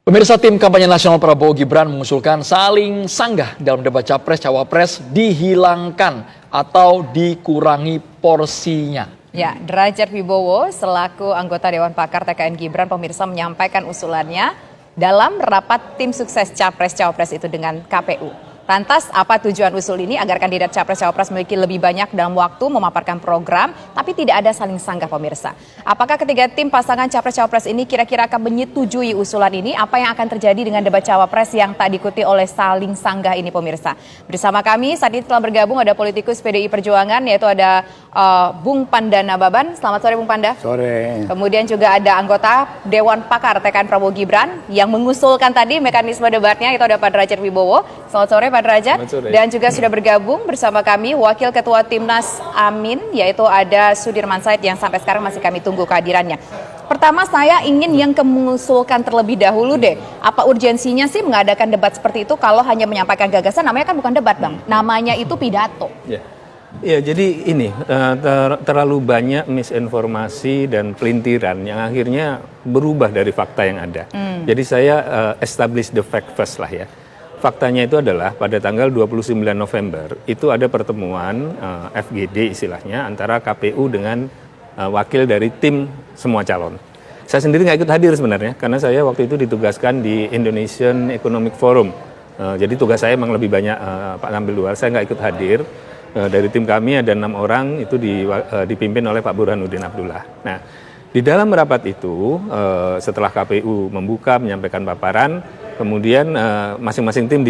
Pemirsa, tim kampanye nasional Prabowo Gibran mengusulkan saling sanggah dalam debat Capres-Cawapres dihilangkan atau dikurangi porsinya. Ya, Derajat Wibowo selaku anggota Dewan Pakar TKN Gibran pemirsa menyampaikan usulannya dalam rapat tim sukses Capres-Cawapres itu dengan KPU. Lantas, apa tujuan usul ini agar kandidat Capres-Cawapres memiliki lebih banyak dalam waktu memaparkan program, tapi tidak ada saling sanggah pemirsa. Apakah ketiga tim pasangan Capres-Cawapres ini kira-kira akan menyetujui usulan ini? Apa yang akan terjadi dengan debat Cawapres yang tak diikuti oleh saling sanggah ini pemirsa? Bersama kami saat ini telah bergabung ada politikus PDI Perjuangan, yaitu ada Bung Panda Nababan. Selamat sore Bung Panda. Sore. Kemudian juga ada anggota Dewan Pakar TKN Prabowo Gibran yang mengusulkan tadi mekanisme debatnya, itu ada Pak Derajat Wibowo. Selamat sore Pak Derajat. Dan juga sudah bergabung bersama kami Wakil Ketua Timnas Amin, yaitu ada Sudirman Said yang sampai sekarang masih kami tunggu kehadirannya. Pertama saya ingin yang mengusulkan terlebih dahulu deh, apa urgensinya sih mengadakan debat seperti itu kalau hanya menyampaikan gagasan? Namanya kan bukan debat Bang, namanya itu pidato. Ya, jadi ini terlalu banyak misinformasi dan pelintiran yang akhirnya berubah dari fakta yang ada. Jadi saya establish the fact first lah ya. Faktanya itu adalah pada tanggal 29 November itu ada pertemuan FGD istilahnya antara KPU dengan wakil dari tim semua calon. Saya sendiri nggak ikut hadir sebenarnya karena saya waktu itu ditugaskan di Indonesian Economic Forum. Jadi tugas saya memang lebih banyak tampil luar, saya nggak ikut hadir. Dari tim kami ada 6 orang itu dipimpin oleh Pak Burhanuddin Abdullah. Nah, di dalam rapat itu setelah KPU membuka menyampaikan paparan, kemudian masing-masing tim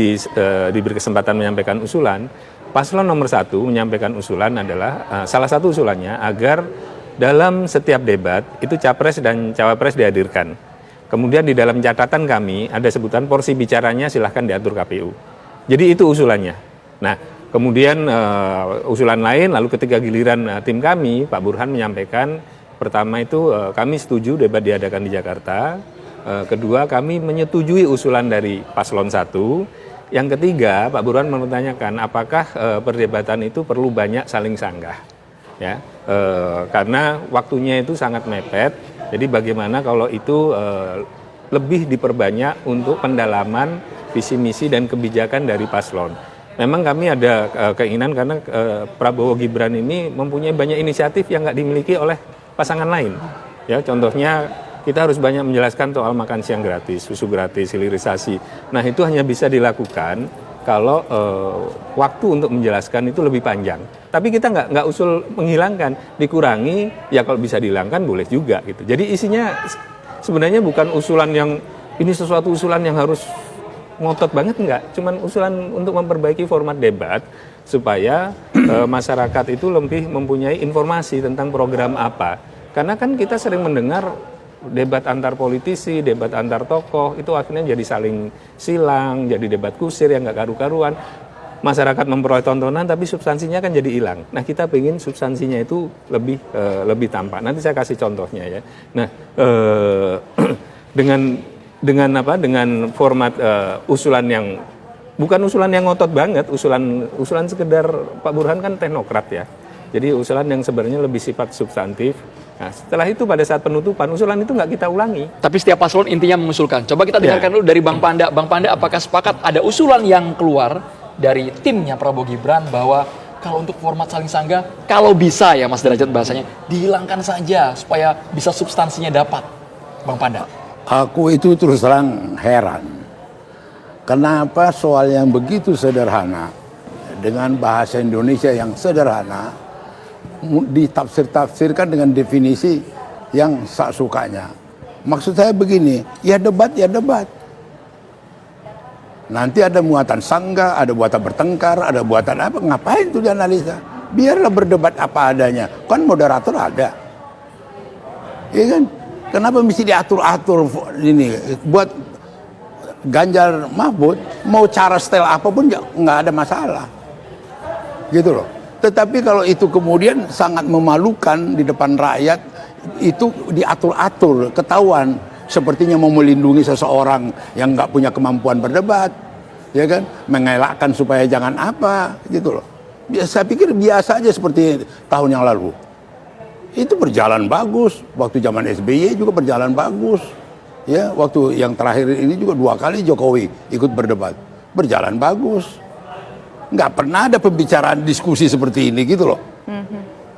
diberi kesempatan menyampaikan usulan. Paslon nomor 1 menyampaikan usulan adalah salah satu usulannya agar dalam setiap debat itu Capres dan Cawapres dihadirkan. Kemudian di dalam catatan kami ada sebutan porsi bicaranya silahkan diatur KPU. Jadi itu usulannya. Nah, kemudian usulan lain, lalu ketika giliran tim kami, Pak Burhan menyampaikan, pertama itu kami setuju debat diadakan di Jakarta, kedua kami menyetujui usulan dari Paslon 1, yang ketiga Pak Burhan mempertanyakan apakah perdebatan itu perlu banyak saling sanggah, ya, karena waktunya itu sangat mepet, jadi bagaimana kalau itu lebih diperbanyak untuk pendalaman visi misi dan kebijakan dari paslon. Memang kami ada keinginan karena Prabowo Gibran ini mempunyai banyak inisiatif yang nggak dimiliki oleh pasangan lain. Ya, contohnya kita harus banyak menjelaskan soal makan siang gratis, susu gratis, hilirisasi. Nah, itu hanya bisa dilakukan kalau waktu untuk menjelaskan itu lebih panjang. Tapi kita nggak usul menghilangkan, dikurangi. Ya kalau bisa dihilangkan boleh juga gitu. Jadi isinya sebenarnya bukan usulan yang ini sesuatu usulan yang harus ngotot banget enggak, cuman usulan untuk memperbaiki format debat supaya masyarakat itu lebih mempunyai informasi tentang program apa. Karena kan kita sering mendengar debat antar politisi, debat antar tokoh itu akhirnya jadi saling silang, jadi debat kusir yang nggak karu-karuan. Masyarakat memperoleh tontonan tapi substansinya kan jadi hilang. Nah, kita pengen substansinya itu lebih tampak. Nanti saya kasih contohnya ya. Nah, dengan format usulan yang bukan usulan yang ngotot banget, usulan sekedar Pak Burhan kan teknokrat ya. Jadi usulan yang sebenarnya lebih sifat substantif. Nah, setelah itu pada saat penutupan usulan itu nggak kita ulangi. Tapi setiap paslon intinya mengusulkan. Coba kita dengarkan dulu dari Bang Panda. Bang Panda, apakah sepakat ada usulan yang keluar dari timnya Prabowo Gibran bahwa kalau untuk format saling sanggah, kalau bisa ya Mas Derajat bahasanya, dihilangkan saja supaya bisa substansinya dapat. Bang Panda. Aku itu terus terang heran. Kenapa soal yang begitu sederhana dengan bahasa Indonesia yang sederhana ditafsir-tafsirkan dengan definisi yang sak sukanya. Maksud saya begini, ya debat. Nanti ada muatan sanggah, ada muatan bertengkar, ada muatan apa, ngapain itu dianalisa? Biarlah berdebat apa adanya. Kan moderator ada. Iya kan? Kenapa mesti diatur-atur ini? Buat Ganjar Mahfud, mau cara style apapun nggak ada masalah. Gitu loh. Tetapi kalau itu kemudian sangat memalukan di depan rakyat, itu diatur-atur, ketahuan. Sepertinya mau melindungi seseorang yang nggak punya kemampuan berdebat. Ya kan? Mengelakkan supaya jangan apa, gitu loh. Saya pikir biasa aja seperti tahun yang lalu. Itu berjalan bagus, waktu zaman SBY juga berjalan bagus, Ya, waktu yang terakhir ini juga 2 kali Jokowi ikut berdebat. Berjalan bagus. Nggak pernah ada pembicaraan diskusi seperti ini gitu loh.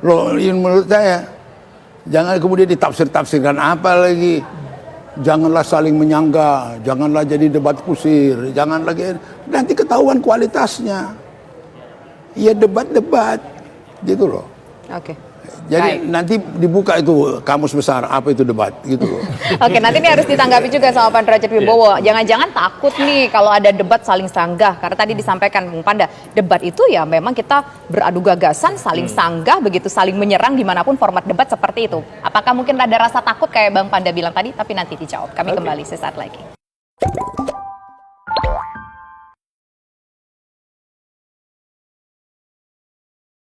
Loh, ini menurut saya, jangan kemudian ditafsir-tafsirkan apa lagi. Janganlah saling menyangga, janganlah jadi debat kusir, jangan lagi, nanti ketahuan kualitasnya. Ya debat-debat, gitu loh. Oke. Jadi Baik. nanti dibuka itu kamus besar apa itu debat gitu loh. Oke, nanti ini harus ditanggapi juga sama Pak Derajat Wibowo. Jangan-jangan takut nih kalau ada debat saling sanggah. Karena tadi disampaikan Bung Panda, debat itu ya memang kita beradu gagasan, saling sanggah, begitu saling menyerang dimanapun format debat seperti itu. Apakah mungkin ada rasa takut kayak Bang Panda bilang tadi? Tapi nanti dijawab. Kami kembali sesaat lagi.